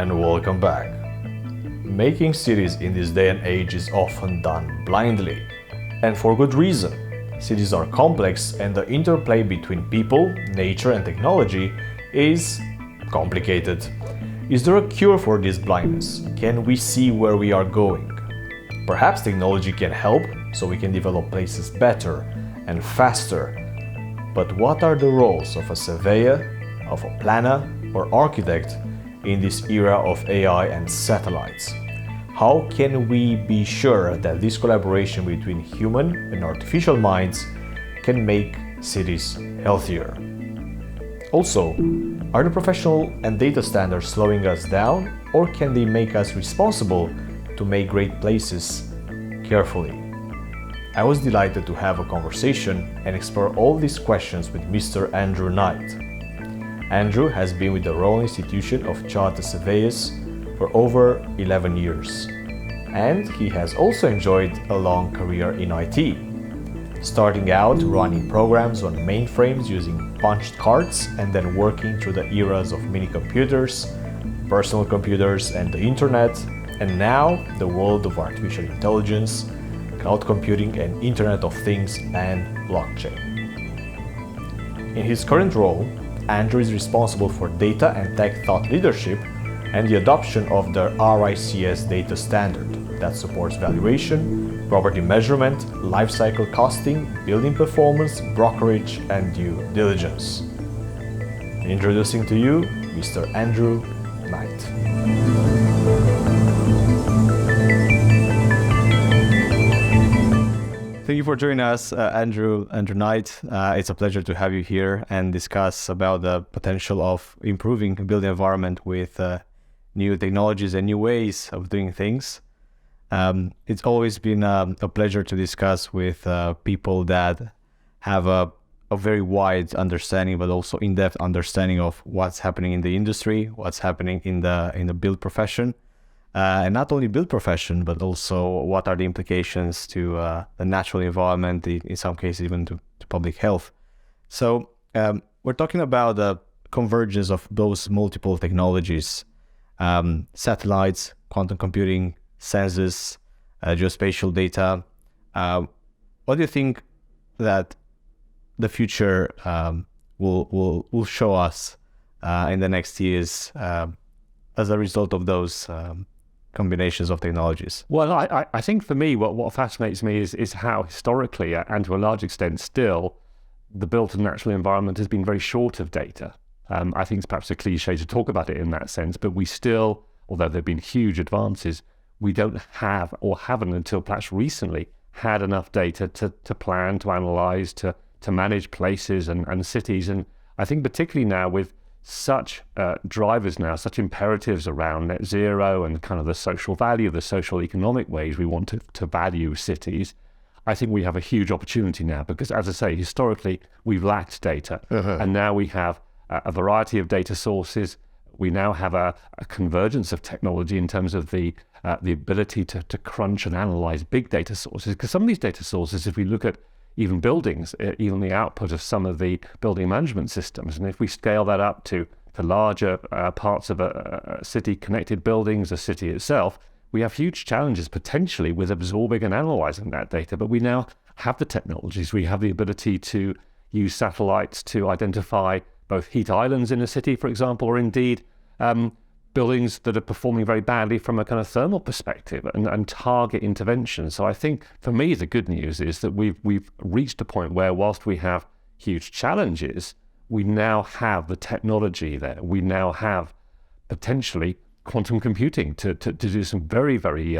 and welcome back. Making cities in this day and age is often done blindly, and for good reason. Cities are complex and the interplay between people, nature and technology is complicated. Is there a cure for this blindness? Can we see where we are going? Perhaps technology can help so we can develop places better and faster. But what are the roles of a surveyor, of a planner or architect in this era of AI and satellites? How can we be sure that this collaboration between human and artificial minds can make cities healthier? Also, are the professional and data standards slowing us down, or can they make us responsible to make great places carefully? I was delighted to have a conversation and explore all these questions with Mr. Andrew Knight. Andrew has been with the Royal Institution of Chartered Surveyors for over 11 years, and he has also enjoyed a long career in IT, starting out running programs on mainframes using punched cards and then working through the eras of mini computers, personal computers and the internet, and now the world of artificial intelligence, cloud computing and Internet of Things and blockchain. In his current role, Andrew is responsible for data and tech thought leadership and the adoption of the RICS data standard that supports valuation, property measurement, lifecycle costing, building performance, brokerage, and due diligence. Introducing to you, Mr. Andrew Knight. Thank you for joining us, Andrew Knight. It's a pleasure to have you here and discuss about the potential of improving the building environment with new technologies and new ways of doing things. It's always been a pleasure to discuss with people that have a very wide understanding, but also in-depth understanding of what's happening in the industry, what's happening in the build profession. And not only build profession, but also what are the implications to the natural environment, in some cases even to public health. So we're talking about the convergence of those multiple technologies, satellites, quantum computing, sensors, geospatial data. What do you think that the future will show us in the next years as a result of those combinations of technologies? Well, I think for me, what fascinates me is how historically, and to a large extent still, the built and natural environment has been very short of data. I think it's perhaps a cliche to talk about it in that sense, but we still, although there have been huge advances, we don't have, or haven't until perhaps recently, had enough data to plan, to analyze, to manage places and cities. And I think particularly now with such drivers now, such imperatives around net zero and kind of the social value, the social economic ways we want to value cities, I think we have a huge opportunity now because, as I say, historically we've lacked data, and now we have a variety of data sources. We now have a convergence of technology in terms of the ability to crunch and analyze big data sources, because some of these data sources, if we look at even buildings, even the output of some of the building management systems. And if we scale that up to larger parts of a city, connected buildings, a city itself, we have huge challenges potentially with absorbing and analyzing that data. But we now have the technologies. We have the ability to use satellites to identify both heat islands in a city, for example, or indeed buildings that are performing very badly from a kind of thermal perspective and target intervention. So I think for me, the good news is that we've reached a point where whilst we have huge challenges, we now have the technology there. We now have potentially quantum computing to do some very, very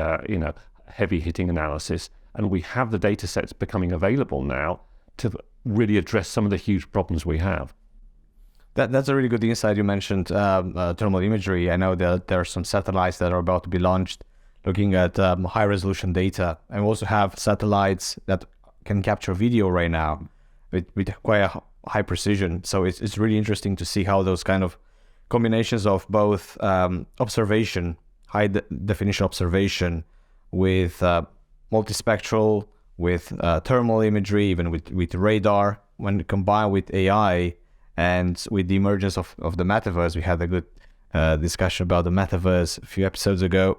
heavy hitting analysis. And we have the data sets becoming available now to really address some of the huge problems we have. That's a really good insight. You mentioned thermal imagery. I know that there are some satellites that are about to be launched looking at high resolution data. And we also have satellites that can capture video right now with quite a high precision. So it's really interesting to see how those kind of combinations of both observation, high definition observation with multispectral, with thermal imagery, even with radar, when combined with AI, and with the emergence of the metaverse, we had a good discussion about the metaverse a few episodes ago,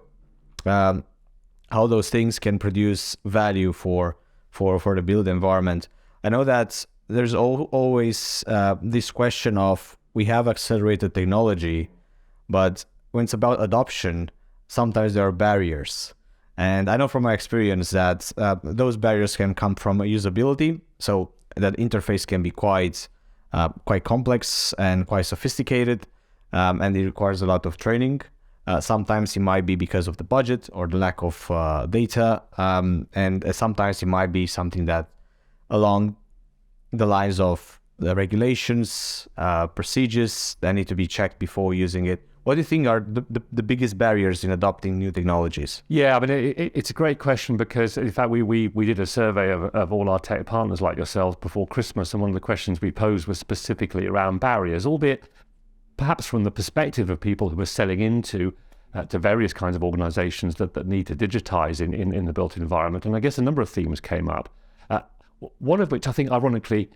how those things can produce value for the build environment. I know that there's always this question of, we have accelerated technology, but when it's about adoption, sometimes there are barriers. And I know from my experience that those barriers can come from usability. So that interface can be quite complex and quite sophisticated, and it requires a lot of training. Sometimes it might be because of the budget or the lack of data, and sometimes it might be something that along the lines of the regulations, procedures that need to be checked before using it. What do you think are the biggest barriers in adopting new technologies? Yeah, I mean, it's a great question, because in fact, we did a survey of all our tech partners like yourselves before Christmas, and one of the questions we posed was specifically around barriers, albeit perhaps from the perspective of people who are selling into to various kinds of organizations that need to digitize in the built environment. And I guess a number of themes came up, one of which I think ironically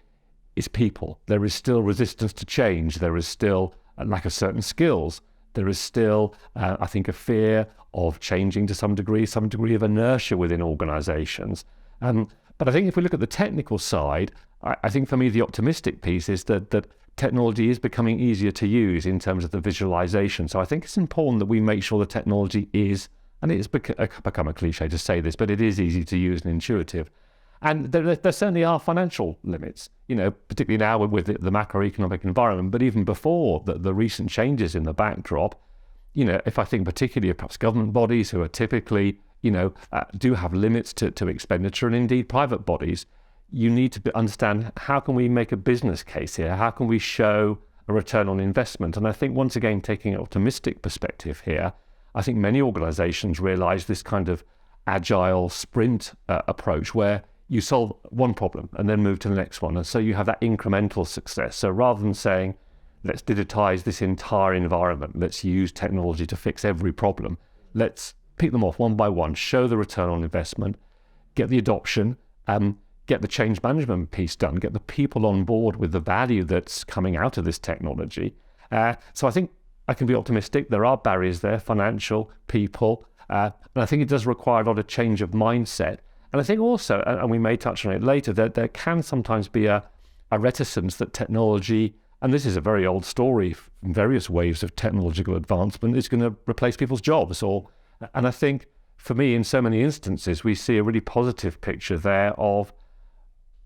is people. There is still resistance to change. There is still a lack of certain skills. There is still, I think, a fear of changing to some degree of inertia within organizations. But I think if we look at the technical side, I think for me the optimistic piece is that technology is becoming easier to use in terms of the visualization. So I think it's important that we make sure the technology is, and it's become a cliche to say this, but it is easy to use and intuitive. And there certainly are financial limits, particularly now with the macroeconomic environment, but even before the recent changes in the backdrop, if I think particularly of perhaps government bodies who are typically, do have limits to expenditure, and indeed private bodies, you need to understand, how can we make a business case here? How can we show a return on investment? And I think, once again, taking an optimistic perspective here, I think many organizations realize this kind of agile sprint approach where you solve one problem and then move to the next one. And so you have that incremental success. So rather than saying, let's digitize this entire environment, let's use technology to fix every problem, let's pick them off one by one, show the return on investment, get the adoption, get the change management piece done, get the people on board with the value that's coming out of this technology. So I think I can be optimistic. There are barriers there, financial, people, and I think it does require a lot of change of mindset. And I think also, and we may touch on it later, that there can sometimes be a reticence that technology, and this is a very old story, in various waves of technological advancement, is going to replace people's jobs. And I think, for me, in so many instances, we see a really positive picture there of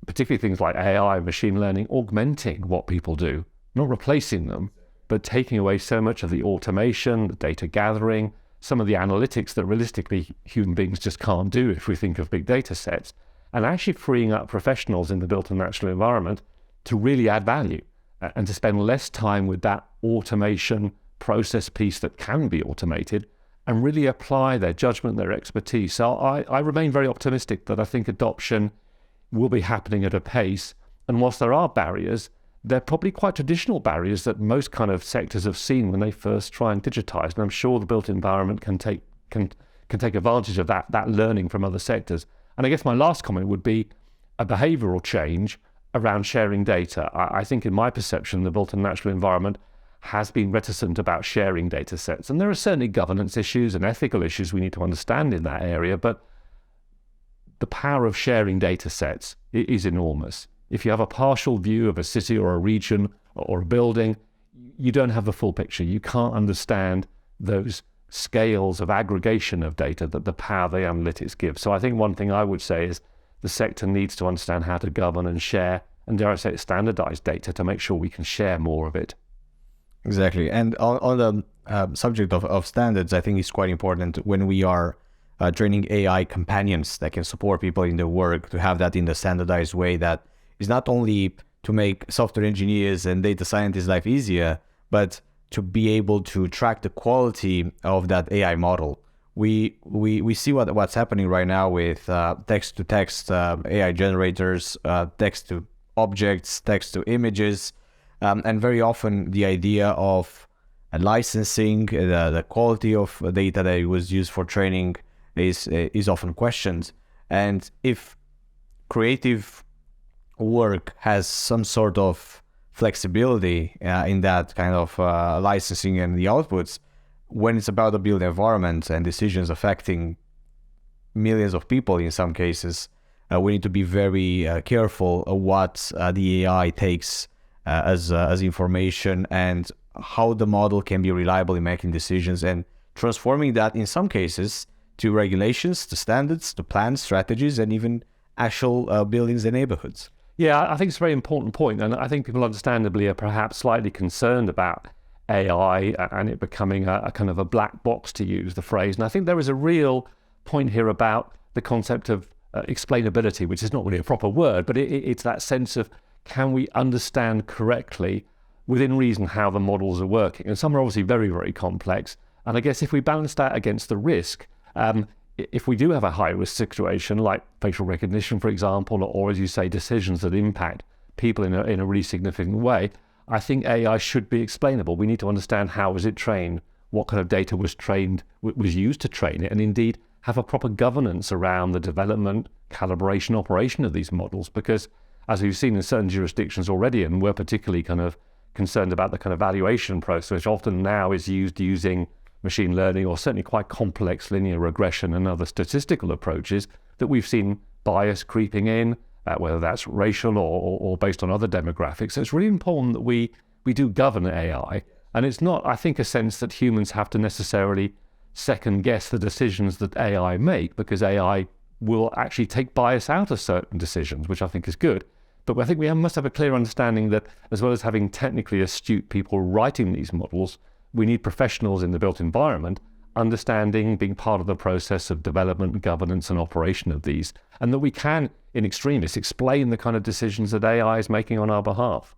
particularly things like AI, machine learning, augmenting what people do, not replacing them, but taking away so much of the automation, the data gathering, some of the analytics that realistically human beings just can't do if we think of big data sets, and actually freeing up professionals in the built and natural environment to really add value and to spend less time with that automation process piece that can be automated, and really apply their judgment, their expertise. So I remain very optimistic that I think adoption will be happening at a pace, and whilst there are barriers, they're probably quite traditional barriers that most kind of sectors have seen when they first try and digitize. And I'm sure the built environment can take advantage of that learning from other sectors. And I guess my last comment would be a behavioral change around sharing data. I think, in my perception, the built and natural environment has been reticent about sharing data sets. And there are certainly governance issues and ethical issues we need to understand in that area, but the power of sharing data sets is enormous. If you have a partial view of a city or a region or a building, you don't have the full picture. You can't understand those scales of aggregation of data that the power the analytics give. So I think one thing I would say is the sector needs to understand how to govern and share, and dare I say, standardize data to make sure we can share more of it. Exactly. And on the subject of standards, I think it's quite important when we are training AI companions that can support people in their work, to have that in the standardized way that is not only to make software engineers and data scientists' life easier, but to be able to track the quality of that AI model. We see what's happening right now with text-to-text AI generators, text to objects, text to images, and very often the idea of licensing, the quality of data that was used for training is often questioned. And if creative work has some sort of flexibility in that kind of licensing and the outputs, when it's about the built environment and decisions affecting millions of people in some cases, we need to be very careful of what the AI takes as information and how the model can be reliable in making decisions, and transforming that in some cases to regulations, to standards, to plans, strategies, and even actual buildings and neighborhoods. Yeah, I think it's a very important point, and I think people understandably are perhaps slightly concerned about AI and it becoming a kind of a black box, to use the phrase. And I think there is a real point here about the concept of explainability, which is not really a proper word, but it's that sense of, can we understand correctly within reason how the models are working? And some are obviously very, very complex. And I guess if we balance that against the risk, if we do have a high-risk situation like facial recognition, for example, or as you say, decisions that impact people in a really significant way, I think AI should be explainable. We need to understand how was it trained, what kind of data was used to train it, and indeed have a proper governance around the development, calibration, operation of these models. Because as we've seen in certain jurisdictions already, and we're particularly kind of concerned about the kind of valuation process, which often now is used using machine learning or certainly quite complex linear regression and other statistical approaches, that we've seen bias creeping in, whether that's racial or based on other demographics. So it's really important that we do govern AI. And it's not, I think, a sense that humans have to necessarily second guess the decisions that AI make, because AI will actually take bias out of certain decisions, which I think is good. But I think we must have a clear understanding that, as well as having technically astute people writing these models, we need professionals in the built environment understanding, being part of the process of development, governance, and operation of these, and that we can, in extremis, explain the kind of decisions that AI is making on our behalf.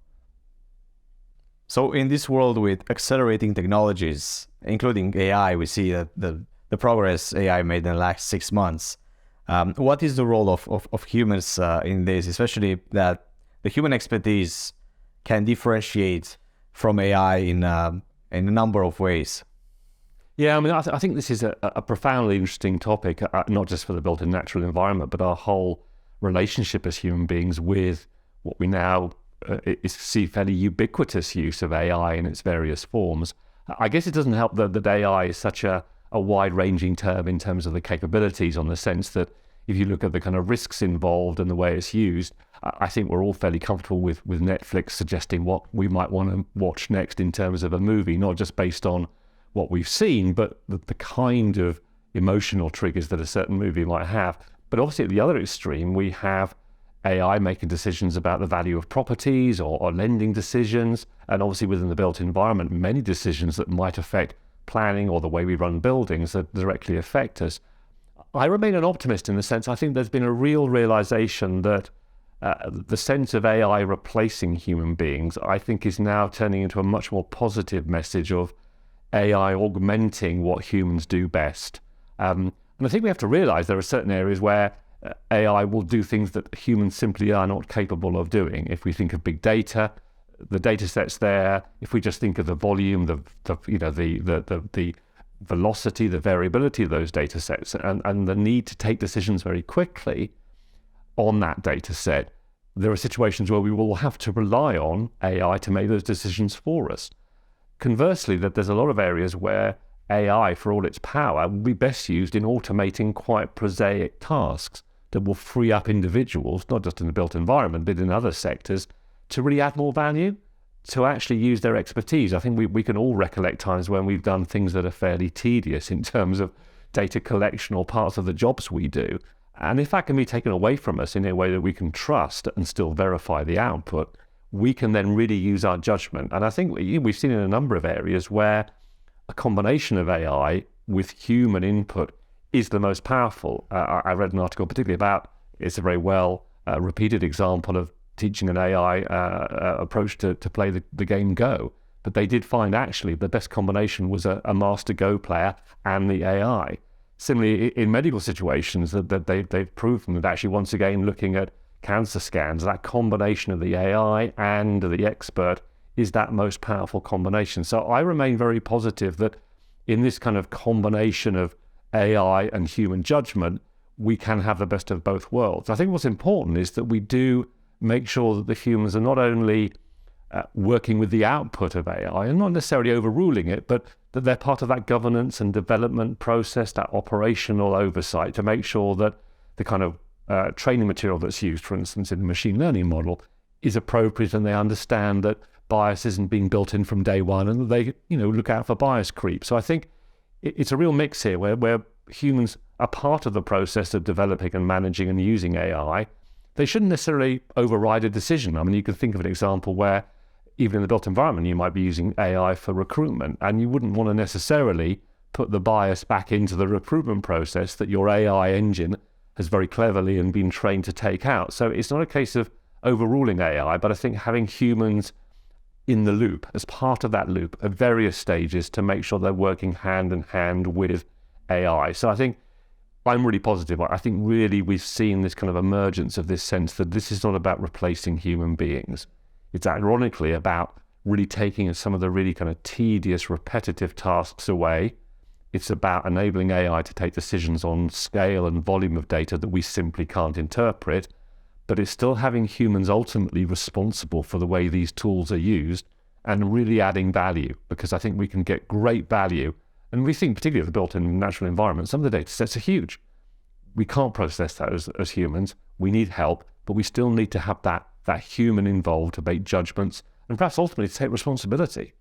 So in this world with accelerating technologies, including AI, we see that the progress AI made in the last 6 months. What is the role of humans in this, especially that the human expertise can differentiate from AI in a number of ways? Yeah, I mean, I think this is a profoundly interesting topic, not just for the built and natural environment, but our whole relationship as human beings with what we now see fairly ubiquitous use of AI in its various forms. I guess it doesn't help that AI is such a wide-ranging term in terms of the capabilities, on the sense that if you look at the kind of risks involved and the way it's used, I think we're all fairly comfortable with Netflix suggesting what we might want to watch next in terms of a movie, not just based on what we've seen, but the kind of emotional triggers that a certain movie might have. But obviously at the other extreme, we have AI making decisions about the value of properties or lending decisions, and obviously within the built environment, many decisions that might affect planning or the way we run buildings that directly affect us. I remain an optimist in the sense I think there's been a real realization that the sense of AI replacing human beings, I think, is now turning into a much more positive message of AI augmenting what humans do best. And I think we have to realize there are certain areas where AI will do things that humans simply are not capable of doing. If we think of big data, the data sets there, if we just think of the volume, the velocity, the variability of those data sets, and the need to take decisions very quickly on that data set, there are situations where we will have to rely on AI to make those decisions for us. Conversely, that there's a lot of areas where AI, for all its power, will be best used in automating quite prosaic tasks that will free up individuals, not just in the built environment, but in other sectors, to really add more value, to actually use their expertise. I think we can all recollect times when we've done things that are fairly tedious in terms of data collection or parts of the jobs we do. And if that can be taken away from us in a way that we can trust and still verify the output, we can then really use our judgment. And I think we've seen in a number of areas where a combination of AI with human input is the most powerful. I read an article particularly about, it's a very well repeated example of teaching an AI approach to play the game Go. But they did find actually the best combination was a master Go player and the AI. Similarly, in medical situations, that they've proven that actually, once again, looking at cancer scans, that combination of the AI and the expert is that most powerful combination. So I remain very positive that in this kind of combination of AI and human judgment, we can have the best of both worlds. I think what's important is that we do make sure that the humans are not only working with the output of AI and not necessarily overruling it, but that they're part of that governance and development process, that operational oversight to make sure that the kind of training material that's used, for instance, in the machine learning model is appropriate, and they understand that bias isn't being built in from day one, and they, look out for bias creep. So I think it's a real mix here where humans are part of the process of developing and managing and using AI. They shouldn't necessarily override a decision. I mean, you could think of an example where even in the built environment, you might be using AI for recruitment, and you wouldn't want to necessarily put the bias back into the recruitment process that your AI engine has very cleverly and been trained to take out. So it's not a case of overruling AI, but I think having humans in the loop, as part of that loop at various stages, to make sure they're working hand in hand with AI. So I think I'm really positive. I think really we've seen this kind of emergence of this sense that this is not about replacing human beings. It's ironically about really taking some of the really kind of tedious, repetitive tasks away. It's about enabling AI to take decisions on scale and volume of data that we simply can't interpret, but it's still having humans ultimately responsible for the way these tools are used and really adding value, because I think we can get great value. And we think, particularly of the built-in natural environment, some of the data sets are huge. We can't process that as humans. We need help, but we still need to have that human involved to make judgments and perhaps ultimately to take responsibility.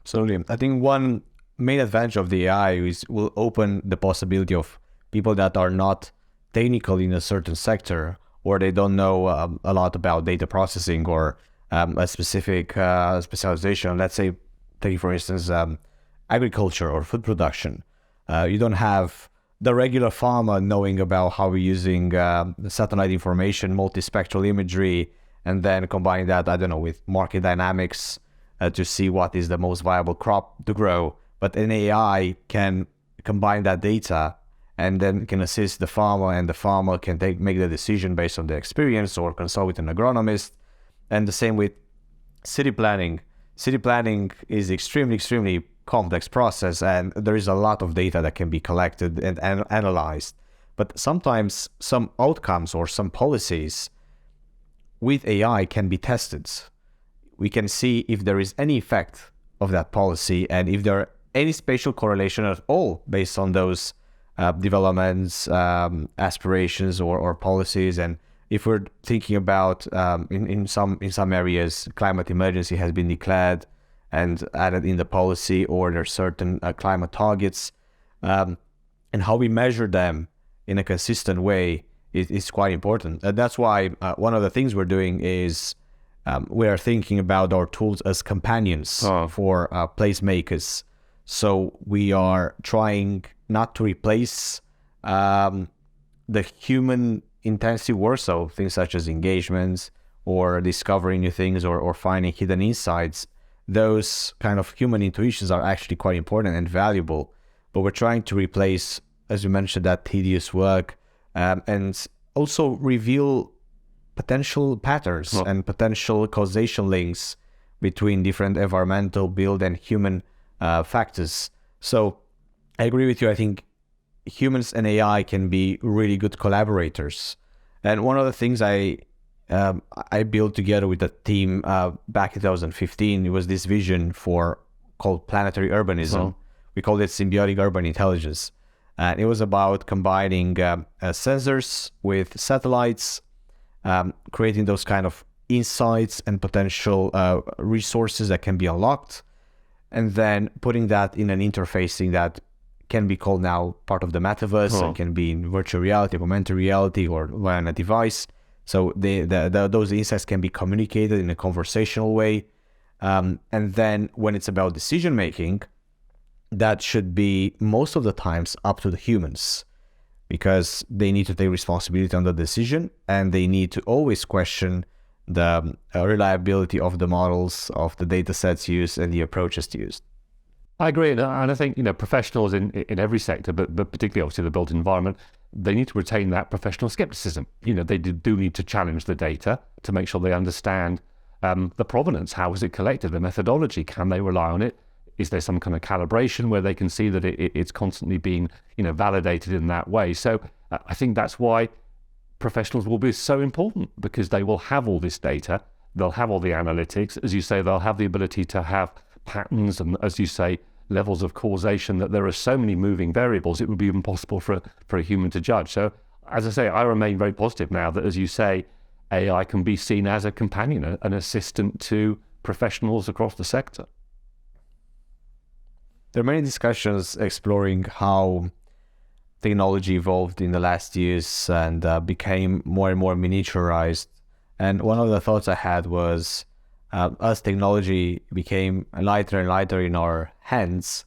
Absolutely. I think one main advantage of the AI will open the possibility of people that are not technical in a certain sector, or they don't know a lot about data processing or a specific specialization. Let's say, take for instance, agriculture or food production. You don't have the regular farmer knowing about how we're using satellite information, multispectral imagery, and then combining that, with market dynamics to see what is the most viable crop to grow. But an AI can combine that data and then can assist the farmer, and the farmer can make the decision based on the experience or consult with an agronomist. And the same with city planning. City planning is extremely complex process, and there is a lot of data that can be collected and analyzed. But sometimes some outcomes or some policies with AI can be tested. We can see if there is any effect of that policy and if there are any spatial correlation at all based on those developments, aspirations or policies. And if we're thinking about in some areas, climate emergency has been declared and added in the policy, or there are certain climate targets, and how we measure them in a consistent way is quite important. And that's why one of the things we're doing is we are thinking about our tools as companions for placemakers. So we are trying not to replace the human intensive work, so things such as engagements or discovering new things or finding hidden insights. Those kind of human intuitions are actually quite important and valuable, but we're trying to replace, as you mentioned, that tedious work, and also reveal potential patterns and potential causation links between different environmental, build, and human factors. So I agree with you. I think humans and AI can be really good collaborators. And one of the things I built together with the team back in 2015, it was this vision called planetary urbanism. We called it symbiotic urban intelligence. And it was about combining sensors with satellites, creating those kind of insights and potential resources that can be unlocked, and then putting that in an interfacing that can be called now part of the metaverse. It can be in virtual reality, augmented reality, or via a device. So those insights can be communicated in a conversational way. And then when it's about decision making, that should be most of the times up to the humans, because they need to take responsibility on the decision, and they need to always question the reliability of the models, of the data sets used, and the approaches used. I agree, and I think professionals in every sector, but particularly obviously the built environment, they need to retain that professional skepticism. They do need to challenge the data to make sure they understand the provenance. How was it collected? The methodology. Can they rely on it? Is there some kind of calibration where they can see that it's constantly being validated in that way? So I think that's why professionals will be so important, because they will have all this data. they'll have all the analytics. As you say, they'll have the ability to have patterns and, as you say, levels of causation, that there are so many moving variables, it would be impossible for a human to judge. So, as I say, I remain very positive now that, as you say, AI can be seen as a companion, an assistant to professionals across the sector. There are many discussions exploring how technology evolved in the last years and became more and more miniaturized. And one of the thoughts I had was, as technology became lighter and lighter in our hands,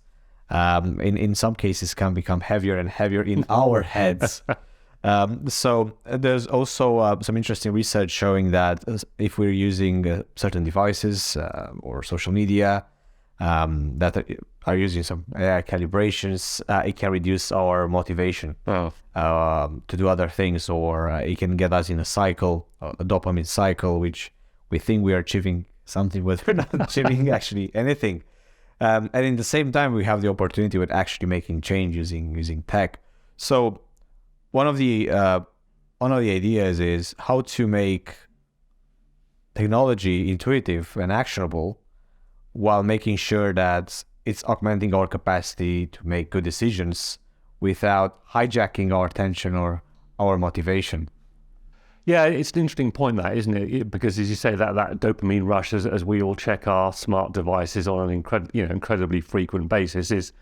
in some cases can become heavier and heavier in our heads. So there's also some interesting research showing that if we're using certain devices or social media that are using some AI calibrations, it can reduce our motivation to do other things, or it can get us in a cycle, a dopamine cycle, which we think we are achieving something, but we're not achieving actually anything. And in the same time, we have the opportunity with actually making change using tech. So one of the ideas is how to make technology intuitive and actionable while making sure that it's augmenting our capacity to make good decisions without hijacking our attention or our motivation. Yeah, it's an interesting point, that, isn't it? Because, as you say, that dopamine rush, as we all check our smart devices on an incredibly frequent basis, is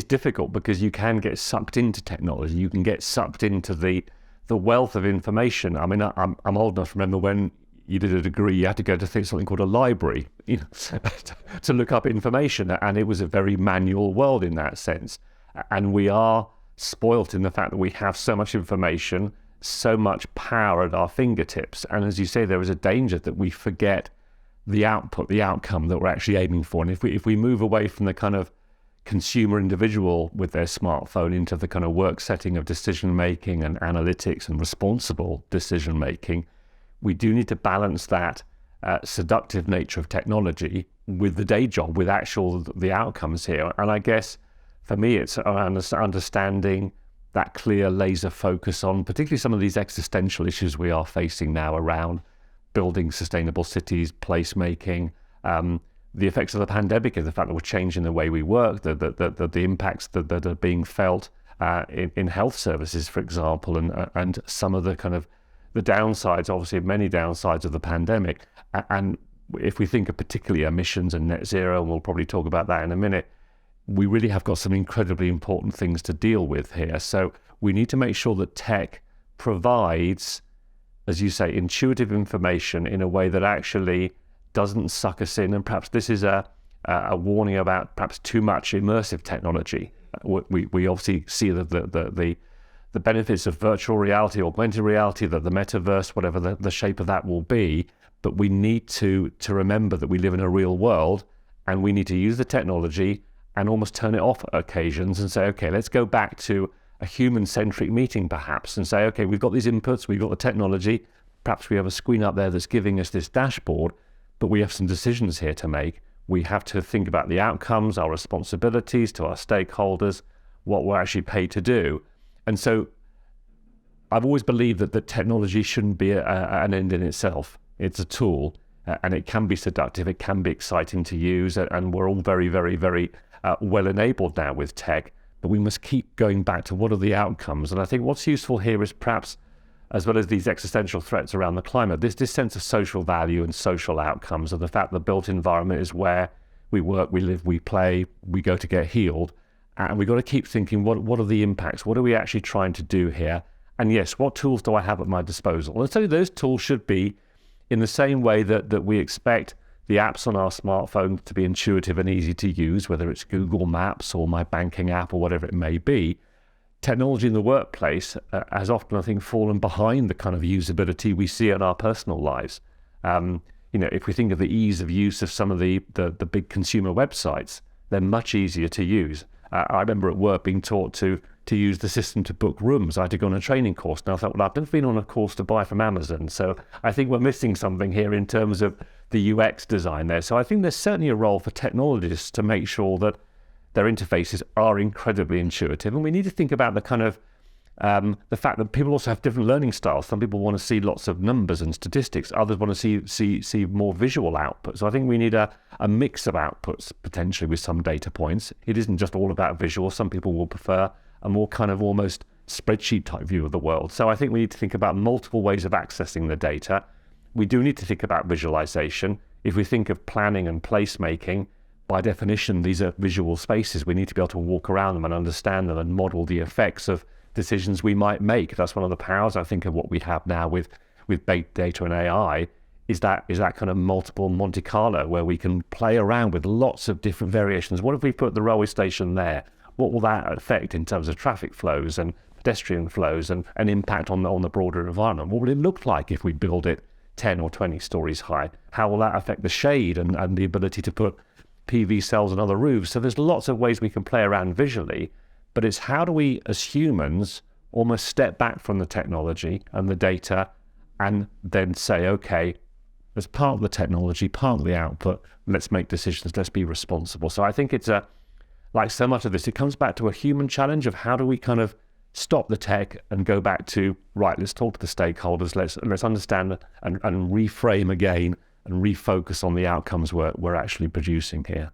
difficult, because you can get sucked into technology. You can get sucked into the wealth of information. I mean, I'm old enough to remember when you did a degree, you had to go to something called a library, to look up information, and it was a very manual world in that sense. And we are spoilt in the fact that we have so much information, so much power at our fingertips. And as you say, there is a danger that we forget the output, the outcome that we're actually aiming for. And if we move away from the kind of consumer individual with their smartphone into the kind of work setting of decision making and analytics and responsible decision making, we do need to balance that seductive nature of technology with the day job, with the outcomes here. And I guess for me, it's around understanding that clear laser focus on particularly some of these existential issues we are facing now around building sustainable cities, placemaking, the effects of the pandemic, and the fact that we're changing the way we work, the impacts that are being felt in health services, for example, and some of the kind of the downsides, obviously many downsides of the pandemic. And if we think of particularly emissions and net zero, and we'll probably talk about that in a minute, we really have got some incredibly important things to deal with here. So we need to make sure that tech provides, as you say, intuitive information in a way that actually doesn't suck us in. And perhaps this is a warning about perhaps too much immersive technology. We obviously see the benefits of virtual reality, augmented reality, the metaverse, whatever the shape of that will be. But we need to remember that we live in a real world, and we need to use the technology and almost turn it off at occasions and say, okay, let's go back to a human-centric meeting perhaps, and say, okay, we've got these inputs, we've got the technology, perhaps we have a screen up there that's giving us this dashboard, but we have some decisions here to make. We have to think about the outcomes, our responsibilities to our stakeholders, what we're actually paid to do. And so I've always believed that technology shouldn't be an end in itself. It's a tool, and it can be seductive, it can be exciting to use, and we're all very, very, very well enabled now with tech, but we must keep going back to what are the outcomes. And I think what's useful here is perhaps, as well as these existential threats around the climate, this sense of social value and social outcomes, and the fact the built environment is where we work, we live, we play, we go to get healed. And we've got to keep thinking, what are the impacts? What are we actually trying to do here? And yes, what tools do I have at my disposal? And so those tools should be in the same way that we expect the apps on our smartphone to be intuitive and easy to use, whether it's Google Maps or my banking app or whatever it may be. Technology in the workplace has often, I think, fallen behind the kind of usability we see in our personal lives. If we think of the ease of use of some of the big consumer websites, they're much easier to use. I remember at work being taught to use the system to book rooms. I had to go on a training course, and I thought, well, I've never been on a course to buy from Amazon. So I think we're missing something here in terms of the UX design there. So I think there's certainly a role for technologists to make sure that their interfaces are incredibly intuitive. And we need to think about the kind of The fact that people also have different learning styles. Some people want to see lots of numbers and statistics. Others want to see more visual output. So I think we need a mix of outputs potentially with some data points. It isn't just all about visual. Some people will prefer a more kind of almost spreadsheet type view of the world. So I think we need to think about multiple ways of accessing the data. We do need to think about visualization. If we think of planning and placemaking, by definition, these are visual spaces. We need to be able to walk around them and understand them and model the effects of decisions we might make. That's one of the powers, I think, of what we have now with big data and AI, is that kind of multiple Monte Carlo where we can play around with lots of different variations. What if we put the railway station there? What will that affect in terms of traffic flows and pedestrian flows and an impact on the broader environment? What will it look like if we build it 10 or 20 stories high? How will that affect the shade and the ability to put PV cells on other roofs? So there's lots of ways we can play around visually, but it's how do we as humans almost step back from the technology and the data and then say, okay, as part of the technology, part of the output, let's make decisions, let's be responsible. So I think it's like so much of this, it comes back to a human challenge of how do we kind of stop the tech and go back to, right, let's talk to the stakeholders, let's understand and reframe again and refocus on the outcomes we're actually producing here.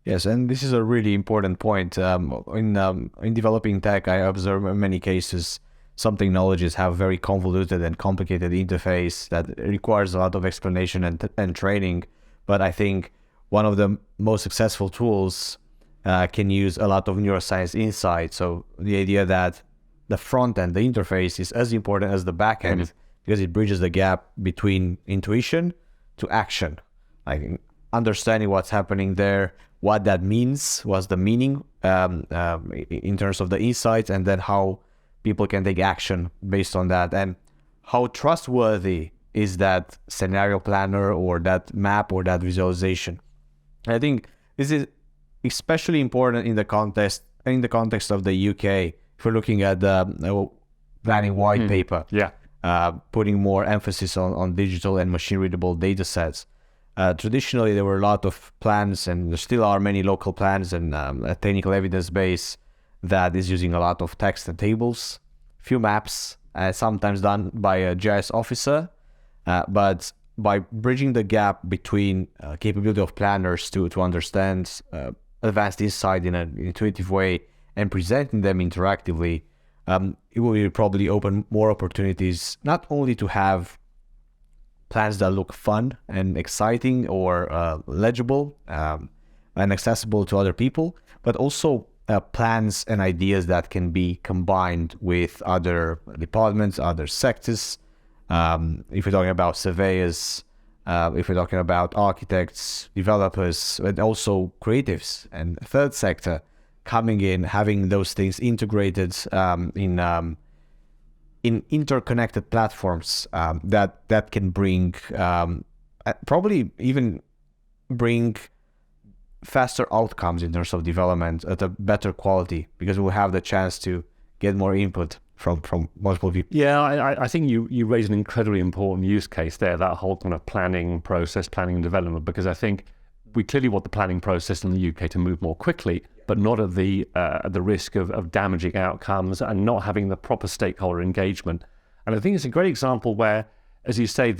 Yes, and this is a really important point. In developing tech, I observe in many cases some technologies have very convoluted and complicated interface that requires a lot of explanation and training. But I think one of the most successful tools can use a lot of neuroscience insight. So the idea that the front end, the interface, is as important as the back end because it bridges the gap between intuition to action. Like understanding what's happening there, what that means, what's the meaning in terms of the insights, and then how people can take action based on that, and how trustworthy is that scenario planner or that map or that visualization. I think this is especially important in the context of the UK. If we're looking at the planning white paper, putting more emphasis on digital and machine readable data sets. Traditionally, there were a lot of plans, and there still are many local plans and a technical evidence base that is using a lot of text and tables, few maps, sometimes done by a GIS officer, but by bridging the gap between capability of planners to understand advanced insight in an intuitive way and presenting them interactively, it will probably open more opportunities, not only to have plans that look fun and exciting or legible and accessible to other people, but also plans and ideas that can be combined with other departments, other sectors. If we're talking about surveyors, if we're talking about architects, developers, and also creatives and third sector coming in, having those things integrated in interconnected platforms that can bring probably even bring faster outcomes in terms of development at a better quality, because we'll have the chance to get more input from multiple people. Yeah, I think you raise an incredibly important use case there, that whole kind of planning process, planning and development, because I think we clearly want the planning process in the UK to move more quickly, but not at the risk of damaging outcomes and not having the proper stakeholder engagement. And I think it's a great example where, as you say,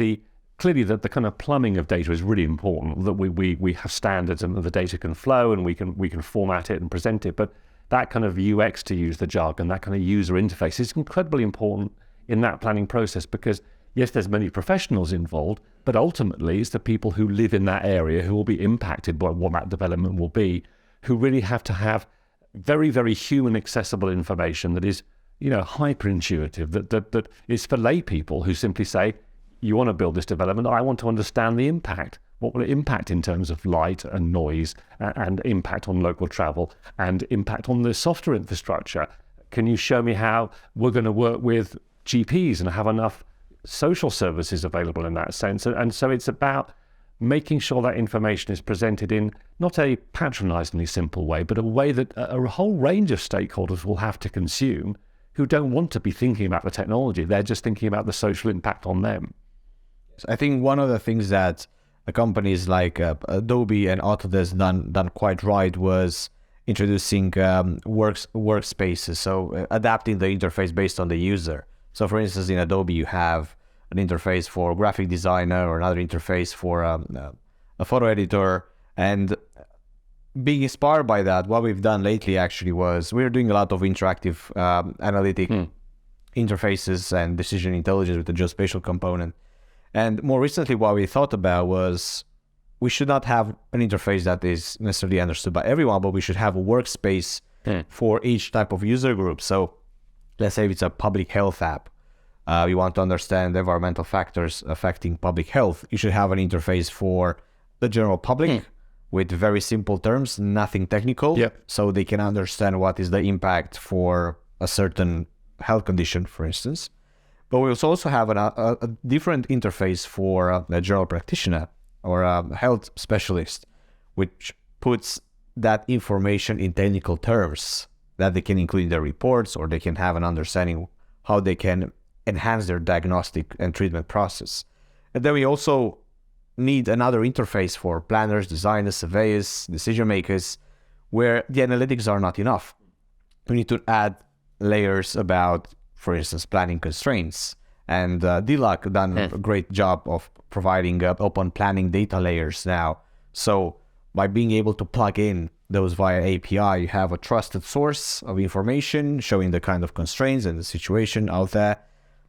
clearly the kind of plumbing of data is really important, that we have standards and the data can flow and we can format it and present it. But that kind of UX, to use the jargon, that kind of user interface is incredibly important in that planning process, because yes, there's many professionals involved, but ultimately it's the people who live in that area who will be impacted by what that development will be, who really have to have very, very human accessible information that is, hyper intuitive, that is for lay people who simply say, you want to build this development, I want to understand the impact. What will it impact in terms of light and noise and impact on local travel and impact on the software infrastructure? Can you show me how we're going to work with GPs and have enough social services available in that sense? And so it's about making sure that information is presented in not a patronizingly simple way, but a way that a whole range of stakeholders will have to consume, who don't want to be thinking about the technology. They're just thinking about the social impact on them. I think one of the things that companies like Adobe and Autodesk done quite right was introducing workspaces, so adapting the interface based on the user. So for instance, in Adobe, you have an interface for a graphic designer or another interface for a photo editor. And being inspired by that, what we've done lately actually was we're doing a lot of interactive analytic interfaces and decision intelligence with the geospatial component. And more recently, what we thought about was we should not have an interface that is necessarily understood by everyone, but we should have a workspace for each type of user group. So let's say if it's a public health app, you want to understand the environmental factors affecting public health, you should have an interface for the general public with very simple terms, nothing technical, so they can understand what is the impact for a certain health condition, for instance. But we also have a different interface for a general practitioner or a health specialist, which puts that information in technical terms that they can include in their reports, or they can have an understanding how they can enhance their diagnostic and treatment process. And then we also need another interface for planners, designers, surveyors, decision makers, where the analytics are not enough. We need to add layers about, for instance, planning constraints. And DELYDE done a great job of providing open planning data layers now. So by being able to plug in those via API, you have a trusted source of information showing the kind of constraints and the situation out there,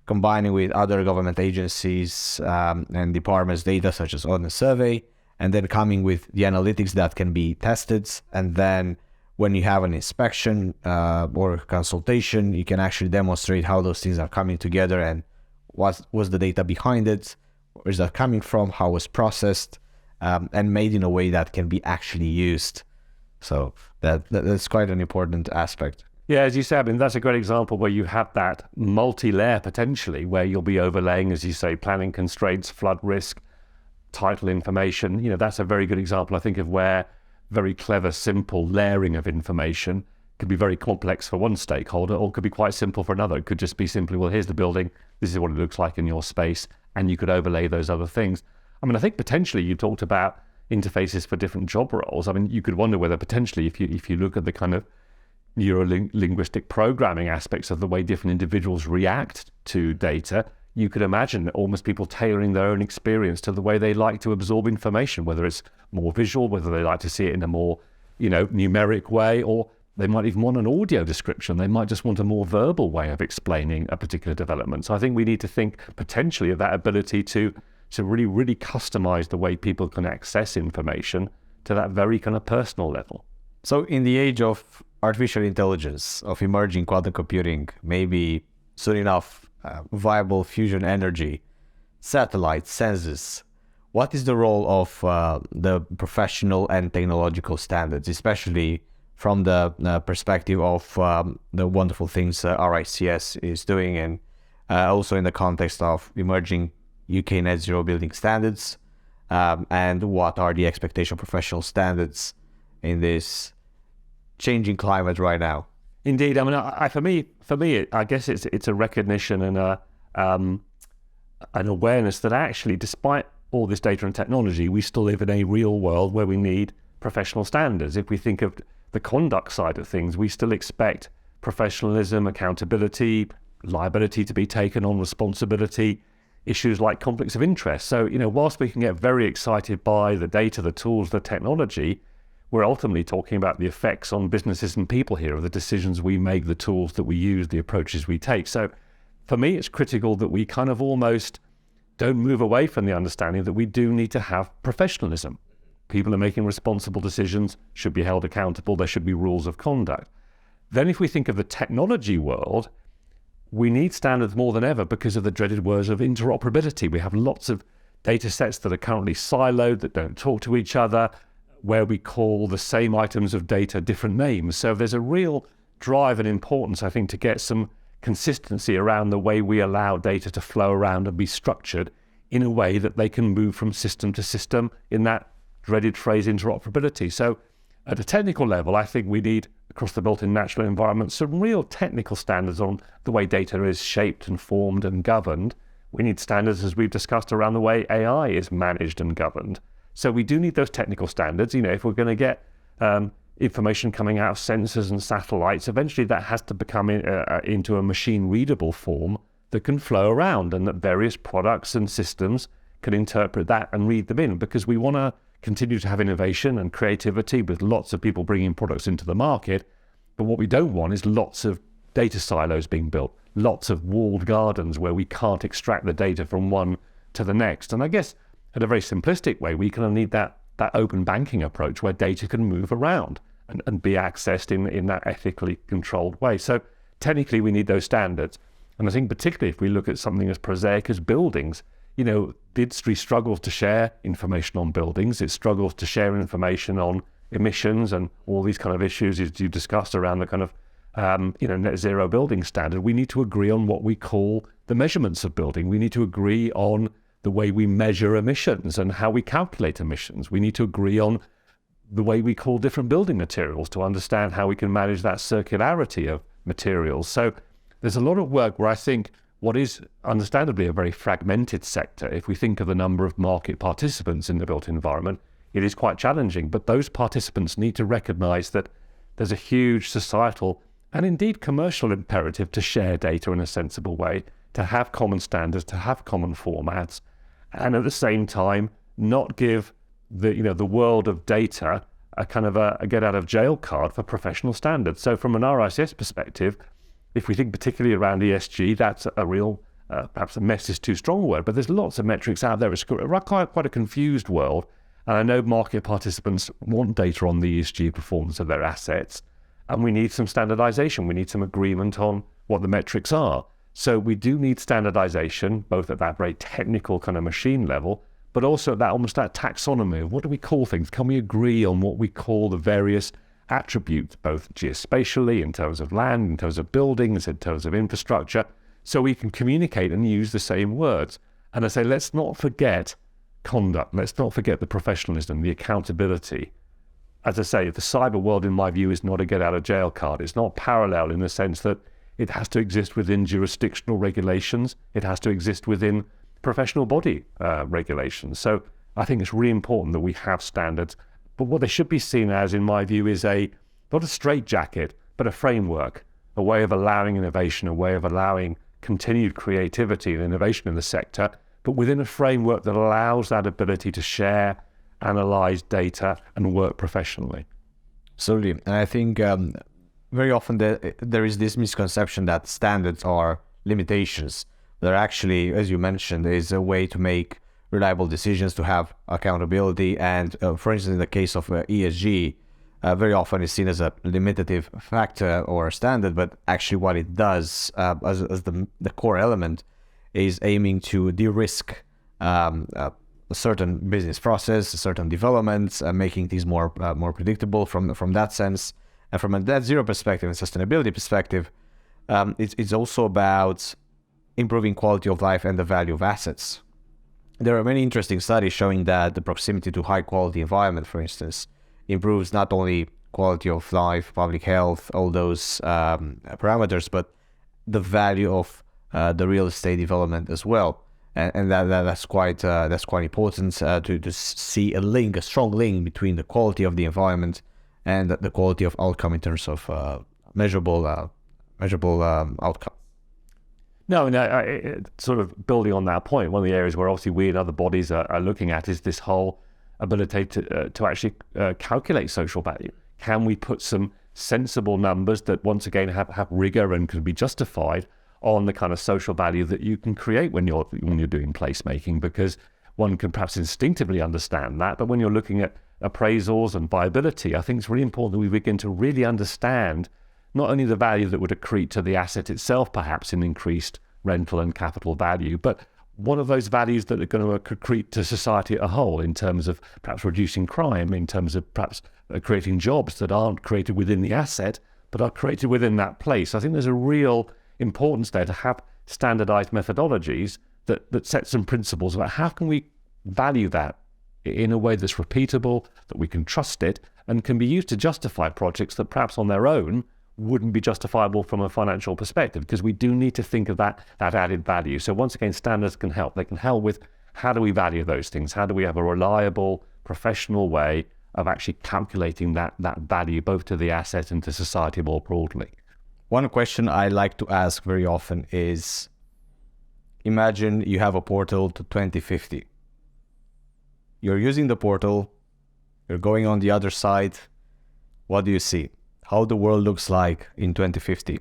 combining with other government agencies and departments' data, such as on the survey, and then coming with the analytics that can be tested. And then when you have an inspection or consultation, you can actually demonstrate how those things are coming together and what was the data behind it, where is that coming from, how it was processed, and made in a way that can be actually used. So that's quite an important aspect. Yeah, as you said, I mean, that's a great example where you have that multi-layer potentially, where you'll be overlaying, as you say, planning constraints, flood risk, title information. You know, that's a very good example, I think, of where very clever, simple layering of information could be very complex for one stakeholder, or could be quite simple for another. It could just be simply, well, here's the building, this is what it looks like in your space, and you could overlay those other things. I mean, I think potentially you talked about interfaces for different job roles. I mean, you could wonder whether potentially if you look at the kind of neuro-linguistic programming aspects of the way different individuals react to data, you could imagine almost people tailoring their own experience to the way they like to absorb information, whether it's more visual, whether they like to see it in a more, numeric way, or they might even want an audio description. They might just want a more verbal way of explaining a particular development. So I think we need to think potentially of that ability to really, really customize the way people can access information to that very kind of personal level. So in the age of artificial intelligence, of emerging quantum computing, maybe soon enough, viable fusion energy, satellites, sensors, what is the role of the professional and technological standards, especially from the perspective of the wonderful things RICS is doing, and also in the context of emerging UK net zero building standards, and what are the expectation of professional standards in this changing climate right now? Indeed, I mean, for me, I guess it's a recognition and an awareness that actually, despite all this data and technology, we still live in a real world where we need professional standards. If we think of the conduct side of things, we still expect professionalism, accountability, liability to be taken on, responsibility, issues like conflicts of interest. So, whilst we can get very excited by the data, the tools, the technology, we're ultimately talking about the effects on businesses and people here, of the decisions we make, the tools that we use, the approaches we take. So for me, it's critical that we kind of almost don't move away from the understanding that we do need to have professionalism. People are making responsible decisions, should be held accountable, there should be rules of conduct. Then if we think of the technology world, we need standards more than ever because of the dreaded words of interoperability. We have lots of data sets that are currently siloed, that don't talk to each other, where we call the same items of data different names. So there's a real drive and importance, I think, to get some consistency around the way we allow data to flow around and be structured in a way that they can move from system to system in that dreaded phrase interoperability. So at a technical level, I think we need, across the built-in natural environment, some real technical standards on the way data is shaped and formed and governed. We need standards, as we've discussed, around the way AI is managed and governed. So we do need those technical standards. If we're going to get information coming out of sensors and satellites, eventually that has to become into a machine readable form that can flow around, and that various products and systems can interpret that and read them in, because we want to continue to have innovation and creativity with lots of people bringing products into the market. But what we don't want is lots of data silos being built, lots of walled gardens where we can't extract the data from one to the next. And I guess at a very simplistic way, we kind of need that open banking approach where data can move around and be accessed in that ethically controlled way. So technically we need those standards. And I think particularly if we look at something as prosaic as buildings, the industry struggles to share information on buildings. It struggles to share information on emissions and all these kind of issues as you discussed around the kind of net zero building standard. We need to agree on what we call the measurements of building. We need to agree on the way we measure emissions and how we calculate emissions. We need to agree on the way we call different building materials to understand how we can manage that circularity of materials. So there's a lot of work where I think what is understandably a very fragmented sector, if we think of the number of market participants in the built environment, it is quite challenging. But those participants need to recognize that there's a huge societal and indeed commercial imperative to share data in a sensible way, to have common standards, to have common formats, and at the same time not give the world of data a kind of a get out of jail card for professional standards. So from an RICS perspective, if we think particularly around ESG, that's a real, perhaps a mess is too strong a word, but there's lots of metrics out there. It's quite a confused world. And I know market participants want data on the ESG performance of their assets, and we need some standardization. We need some agreement on what the metrics are. So we do need standardization, both at that very technical kind of machine level, but also at that almost that taxonomy of what do we call things? Can we agree on what we call the various attributes, both geospatially, in terms of land, in terms of buildings, in terms of infrastructure, so we can communicate and use the same words. And I say, let's not forget conduct. Let's not forget the professionalism, the accountability. As I say, the cyber world, in my view, is not a get out of jail card. It's not parallel in the sense that it has to exist within jurisdictional regulations. It has to exist within professional body regulations. So I think it's really important that we have standards. But what they should be seen as, in my view, is not a straitjacket, but a framework, a way of allowing innovation, a way of allowing continued creativity and innovation in the sector, but within a framework that allows that ability to share, analyze data, and work professionally. Absolutely. And I think very often there is this misconception that standards are limitations. They're actually, as you mentioned, is a way to make reliable decisions, to have accountability. And for instance, in the case of ESG, very often is seen as a limitative factor or a standard, but actually what it does as the core element is aiming to de-risk a certain business process, certain developments, making things more predictable from that sense. And from a net zero perspective and sustainability perspective, it's also about improving quality of life and the value of assets. There are many interesting studies showing that the proximity to high quality environment, for instance, improves not only quality of life, public health, all those parameters, but the value of the real estate development as well. And that's quite important to see a strong link between the quality of the environment and the quality of outcome in terms of measurable outcome. No, sort of building on that point, one of the areas where obviously we and other bodies are looking at is this whole ability to actually calculate social value. Can we put some sensible numbers that once again have rigor and can be justified on the kind of social value that you can create when you're doing placemaking? Because one can perhaps instinctively understand that, but when you're looking at appraisals and viability, I think it's really important that we begin to really understand not only the value that would accrete to the asset itself, perhaps in increased rental and capital value, but what are those values that are going to accrete to society as a whole in terms of perhaps reducing crime, in terms of perhaps creating jobs that aren't created within the asset, but are created within that place. I think there's a real importance there to have standardized methodologies that set some principles about how can we value that in a way that's repeatable, that we can trust it, and can be used to justify projects that perhaps on their own wouldn't be justifiable from a financial perspective, because we do need to think of that added value. So once again, standards can help. They can help with how do we value those things? How do we have a reliable, professional way of actually calculating that value both to the asset and to society more broadly. One question I like to ask very often is, imagine you have a portal to 2050. You're using the portal, you're going on the other side. What do you see? How the world looks like in 2050?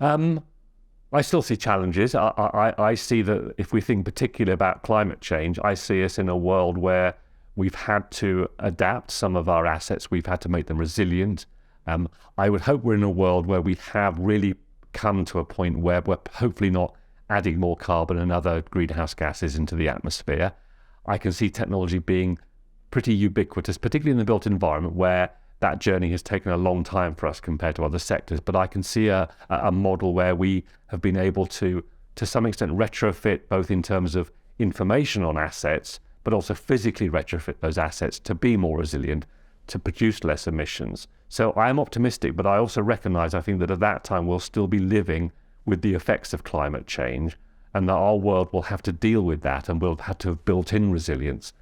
I still see challenges. I see that if we think particularly about climate change, I see us in a world where we've had to adapt some of our assets. We've had to make them resilient. I would hope we're in a world where we have really come to a point where we're hopefully not adding more carbon and other greenhouse gases into the atmosphere. I can see technology being pretty ubiquitous, particularly in the built environment where that journey has taken a long time for us compared to other sectors. But I can see a model where we have been able to some extent, retrofit both in terms of information on assets, but also physically retrofit those assets to be more resilient, to produce less emissions. So I am optimistic, but I also recognize, I think that at that time we'll still be living with the effects of climate change, and that our world will have to deal with that, and we'll have to have built in resilience,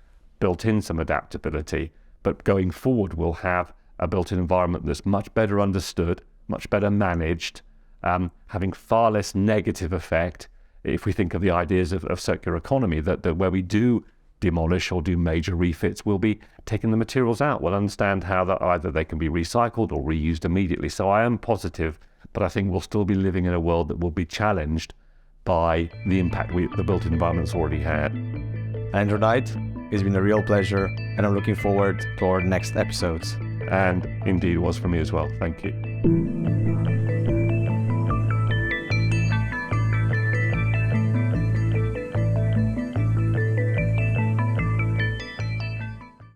built in some adaptability. But going forward, we'll have a built-in environment that's much better understood, much better managed, having far less negative effect. If we think of the ideas of circular economy, that where we do demolish or do major refits, we'll be taking the materials out. We'll understand how that either they can be recycled or reused immediately. So I am positive, but I think we'll still be living in a world that will be challenged by the impact the built environment's already had. Andrew Knight, it's been a real pleasure, and I'm looking forward to our next episodes. And indeed it was for me as well. Thank you.